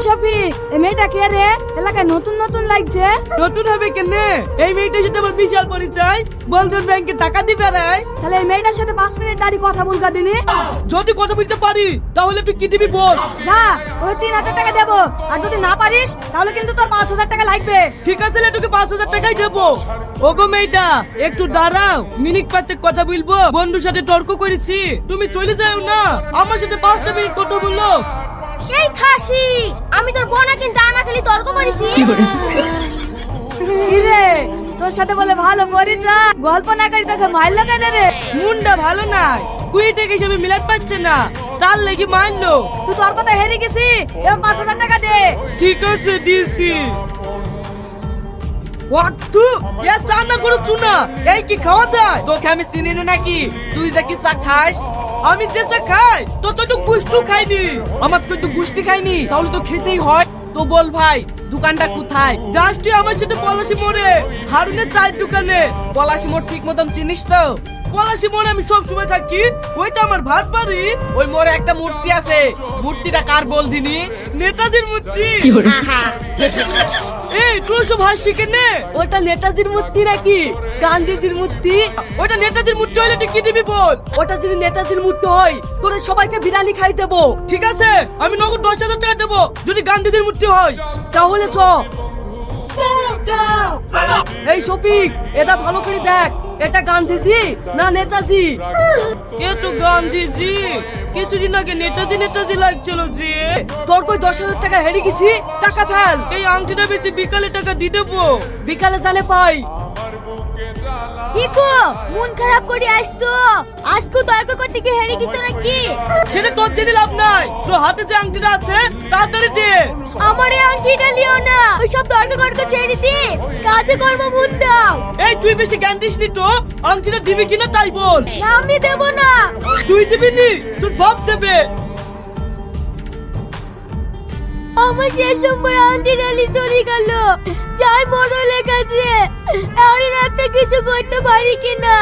শফি, এই মেয়েটা কে রে? এলাকায় নতুন নতুন লাগছে। নতুন হবে কেন? এই মেয়েটার সাথে আমার বিশাল পরিচয়। বন্ধন ব্যাংকে টাকা দিবে রাই। তাহলে এই মেয়েটার সাথে 5 মিনিট দাঁড়িয়ে কথা বলকা দিনি। যদি কথা বলতে পারি তাহলে তুই কি দিবি বল। যা, ওই 3000 টাকা দেবো। আর যদি না পারিস তাহলে কিন্তু তোর 5000 টাকা লাগবে। ঠিক আছে, তোকে 5000 টাকাই দেবো। ওগো মেয়েটা, একটু দাঁড়াও, মিনিট 5 কথা বলবো। বন্ধুর সাথে তর্ক করেছি, তুমি চলে যাও না। আমার সাথে 5টা মিনিট কথা বললো। এই খাসি, আমি তোর বোনা কিন্তু আমার খালি তর্ক করেছি। কি রে, তোর সাথে বলে ভালো পরিচয়, গল্প না করি তোকে মারলো কেন রে? মুন্ডা ভালো নাই, কুইটেক হিসেবে মিলাত পাচ্ছে না, তার লেগে মারলো। তুই তোর কথা হেরে গেছি, এবার 5000 টাকা দে। ঠিক আছে, দিয়েছি। ওয়াক্তু এ চা না করে চুনা, এই কি খাওয়া যায়? তোকে আমি চিনি না নাকি? তুই যা কি চা খাস? আমি যে চা খাই তো তো গুষ্টি খাইনি। আমার তো গুষ্টি খাইনি, তাহলে তো খেতেই হয়। তো বল ভাই, দোকানটা কোথায়? জাস্ট তুই আমার সাথে পলাশি মোড়ে, হারুনের চায়ের দোকানে। পলাশি মোড় ঠিক মতন চিনিস তো? পলাশি মোড়ে আমি সব সময় থাকি, ওইটা আমার ভাত বাড়ি। ওই মোড়ে একটা মূর্তি আছে, মূর্তিটা কার বল দিনি? নেতাজির মূর্তি। এই তুই সব হাসি কেনে? ওটা নেতাজির মূর্তি নাকি গান্ধীজির মূর্তি? ওটা নেতাজির মূর্তি হলে তুই কি দিবি বল? ওটা যদি নেতাজির মূর্তি হয়, তোরা সবাইকে বিরিয়ানি খাই দেবো। ঠিক আছে, আমি নগদ 10,000 টাকা দেবো যদি গান্ধীজির মূর্তি হয়। তাহলে চ। এই শফিক, এটা ভালো করে দেখ, এটা গান্ধীজি না নেতাজি? এ তো গান্ধীজি। কিছুদিন আগে নেতাজি নেতাজি লাগছিল যে। তোর কই 10,000 টাকা হেরে গেছি, টাকা ফেল। এই আংটিটা বেচে বিকালে টাকা দিয়ে দেবো। বিকালে চালে পাই। কি গো, মন খারাপ করে আসছো? আজকে তর্ক করতে গিয়ে হেরে গেছো নাকি? সেটা তোর জেনে লাভ নাই, তোর হাতে যে আংটিটা আছে তাড়াতাড়ি দে। আমার এই আংটিটা লিও না, ওই সব তর্ক তর্ক ছেড়ে দি, কাজে কর্ম মন দাও। এই তুই বেশি জ্ঞান দিস নি তো, আংটিটা দিবি কিনা তাই বল। না, আমি দেব না। তুই দিবি নি, তোর বাপ দেবে। আমার শেষ সময় আন্টি ডালি চলে গেল, যাই মরলে কাছে আর একটা কিছু করতে পারি কিনা।